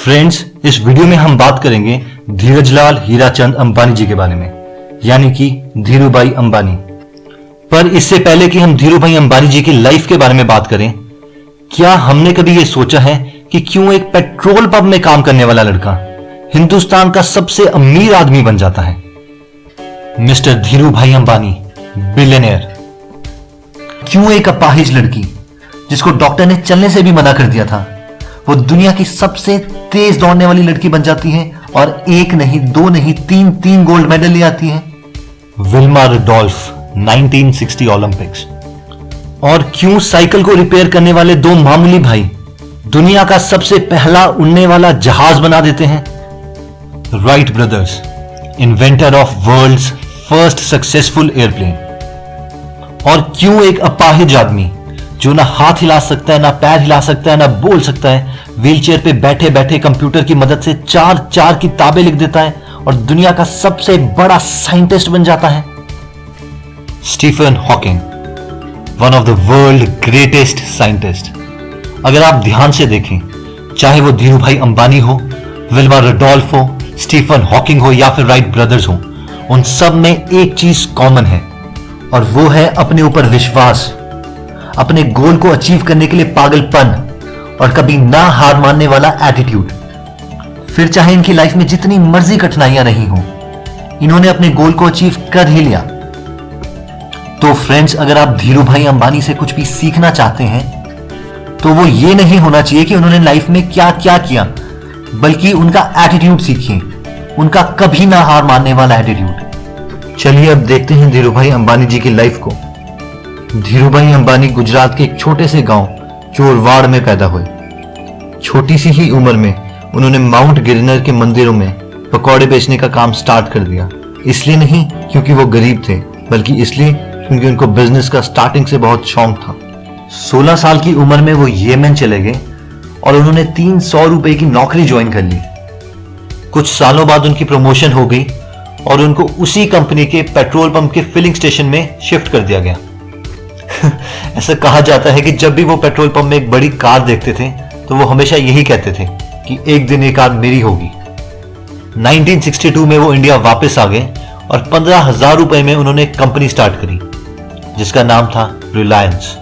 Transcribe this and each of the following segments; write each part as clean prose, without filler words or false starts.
Friends, इस video में हम बात करेंगे धीरजलाल हीराचंद अंबानी जी के बारे में, यानी कि धीरूभाई अंबानी। पर इससे पहले कि हम धीरूभाई अंबानी जी की लाइफ के बारे में बात करें, क्या हमने कभी यह सोचा है कि क्यों एक पेट्रोल पंप में काम करने वाला लड़का हिंदुस्तान का सबसे अमीर आदमी बन जाता है? Mister Dhirubhai Ambani, billionaire. क्यों एक अपाहिज लड़की जिसको डॉक्टर ने चलने से भी मना कर दिया था, वो दुनिया की सबसे तेज दौड़ने वाली लड़की बन जाती है और एक नहीं, दो नहीं, तीन गोल्ड मेडल ले आती है? Wilma Rudolph, 1960 Olympics. और क्यों साइकिल को रिपेयर करने वाले दो मामूली भाई दुनिया का सबसे पहला उड़ने वाला जहाज बना देते हैं? Wright brothers, inventor of world's first successful airplane. और क्यों एक अपाहिज आदमी जो ना हाथ हिला सकता है, ना पैर हिला सकता है, ना बोल सकता है, व्हीलचेयर पे बैठे बैठे कंप्यूटर की मदद से चार किताबें लिख देता है और दुनिया का सबसे बड़ा साइंटिस्ट बन जाता है? Stephen Hawking, one of the world greatest scientist. अगर आप ध्यान से देखें, चाहे वो धीरूभाई अंबानी हो, विल्मा रुडोल्फ हो, स्टीफन हॉकिंग हो या फिर राइट ब्रदर्स हो, उन सब में एक चीज कॉमन है और वो है अपने ऊपर विश्वास, अपने गोल को अचीव करने के लिए पागलपन और कभी ना हार मानने वाला एटीट्यूड। फिर चाहे इनकी लाइफ में जितनी मर्जी कठिनाइयां नहीं हो, इन्होंने अपने गोल को अचीव कर ही लिया। तो फ्रेंड्स, अगर आप धीरूभाई अंबानी से कुछ भी सीखना चाहते हैं तो वो ये नहीं होना चाहिए कि उन्होंने लाइफ में क्या क्या किया, बल्कि उनका एटीट्यूड सीखिए, उनका कभी ना हार मानने वाला एटीट्यूड। चलिए अब देखते हैं धीरूभाई अंबानी जी की लाइफ को। धीरूभाई अंबानी गुजरात के एक छोटे से गांव चोरवाड़ में पैदा हुए। छोटी सी ही उम्र में उन्होंने माउंट गिरनर के मंदिरों में पकौड़े बेचने का काम स्टार्ट कर दिया। इसलिए नहीं क्योंकि वो गरीब थे, बल्कि इसलिए क्योंकि उनको बिजनेस का स्टार्टिंग से बहुत शौक था। 16 साल की उम्र में वो येमेन चले गए और उन्होंने 300 रुपए की नौकरी ज्वाइन कर ली। कुछ सालों बाद उनकी प्रमोशन हो गई और उनको उसी कंपनी के पेट्रोल पंप के फिलिंग स्टेशन में शिफ्ट कर दिया गया। ऐसा कहा जाता है कि जब भी वो पेट्रोल पंप में एक बड़ी कार देखते थे तो वो हमेशा यही कहते थे कि एक दिन ये कार मेरी होगी। 1962 में वो इंडिया वापस आ गए और 15,000 रुपए में उन्होंने एक कंपनी स्टार्ट करी जिसका नाम था रिलायंस,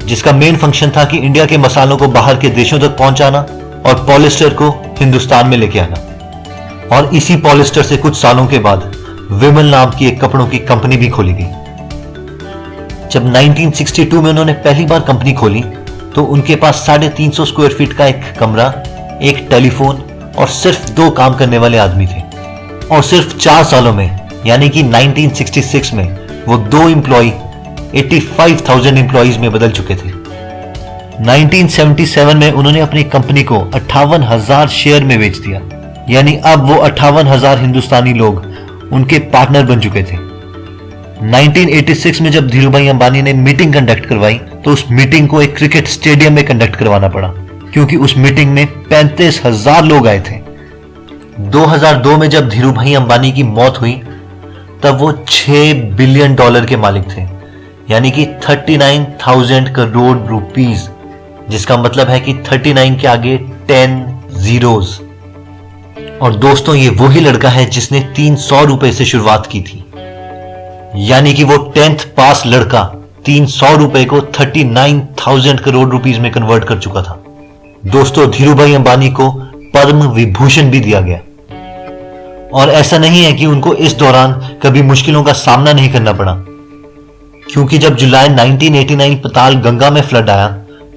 जिसका मेन फंक्शन था कि इंडिया के मसालों को बाहर के देशों तक पहुंचाना और पॉलिस्टर को हिंदुस्तान में लेके आना। और इसी पॉलिस्टर से कुछ सालों के बाद विमल नाम की एक कपड़ों की कंपनी भी खोली गई। जब 1962 में उन्होंने पहली बार कंपनी खोली तो उनके पास 350 स्क्वायर फीट का एक कमरा, एक टेलीफोन और सिर्फ 2 काम करने वाले आदमी थे। और सिर्फ 4 सालों में, यानी कि 1966 में, वो 2 एम्प्लॉय 85,000 एम्प्लॉइज में बदल चुके थे। 1977 में उन्होंने अपनी कंपनी को 58,000 शेयर में बेच दिया, यानी अब वो 58,000 हिंदुस्तानी लोग उनके पार्टनर बन चुके थे। 1986 में जब धीरूभाई अंबानी ने मीटिंग कंडक्ट करवाई तो उस मीटिंग को एक क्रिकेट स्टेडियम में कंडक्ट करवाना पड़ा, क्योंकि उस मीटिंग में 35,000 लोग आए थे। 2002 में जब धीरूभाई अंबानी की मौत हुई तब वो $6 बिलियन के मालिक थे, यानी कि 39,000 करोड़ रुपीस, जिसका मतलब है कि 39 के आगे 10 zeros। और दोस्तों, ये वही लड़का है जिसने 300 रुपए से शुरुआत की थी, यानी कि वो 10th पास लड़का 300 रुपए को 39,000 करोड़ रुपीस में कन्वर्ट कर चुका था। दोस्तों, धीरूभाई अंबानी को पद्म विभूषण भी दिया गया। और ऐसा नहीं है कि उनको इस दौरान कभी मुश्किलों का सामना नहीं करना पड़ा, क्योंकि जब जुलाई 1989 पताल गंगा में फ्लड आया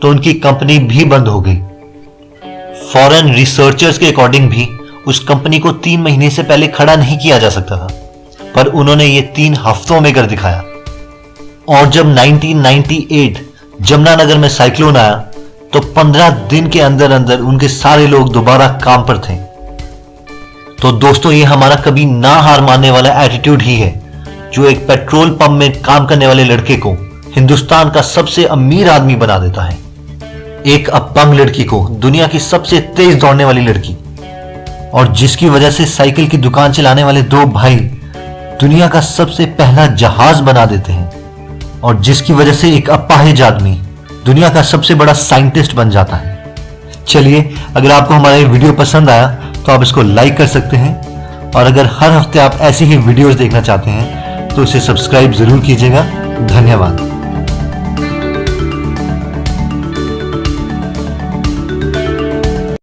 तो उनकी कंपनी भी बंद हो गई। फॉरेन रिसर्चर्स के अकॉर्डिंग भी उस कंपनी को 3 महीने से पहले खड़ा नहीं किया जा सकता था, पर उन्होंने ये 3 हफ्तों में कर दिखाया। और जब 1998 जमुनानगर में साइक्लोन आया तो 15 दिन के अंदर अंदर उनके सारे लोग दोबारा काम पर थे। तो दोस्तों, ये हमारा कभी ना हार मानने वाला एटीट्यूड ही है जो एक पेट्रोल पंप में काम करने वाले लड़के को हिंदुस्तान का सबसे अमीर आदमी बना देता है। एक अपंग लड़की को दुनिया की सबसे तेज दौड़ने वाली लड़की, और जिसकी वजह से साइकिल की दुकान चलाने वाले 2 भाई दुनिया का सबसे पहला जहाज बना देते हैं, और जिसकी वजह से एक अपाहिज आदमी दुनिया का सबसे बड़ा साइंटिस्ट बन जाता है। चलिए, अगर आपको हमारा ये वीडियो पसंद आया तो आप इसको लाइक कर सकते हैं, और अगर हर हफ्ते आप ऐसी ही वीडियोस देखना चाहते हैं तो इसे सब्सक्राइब जरूर कीजिएगा। धन्यवाद।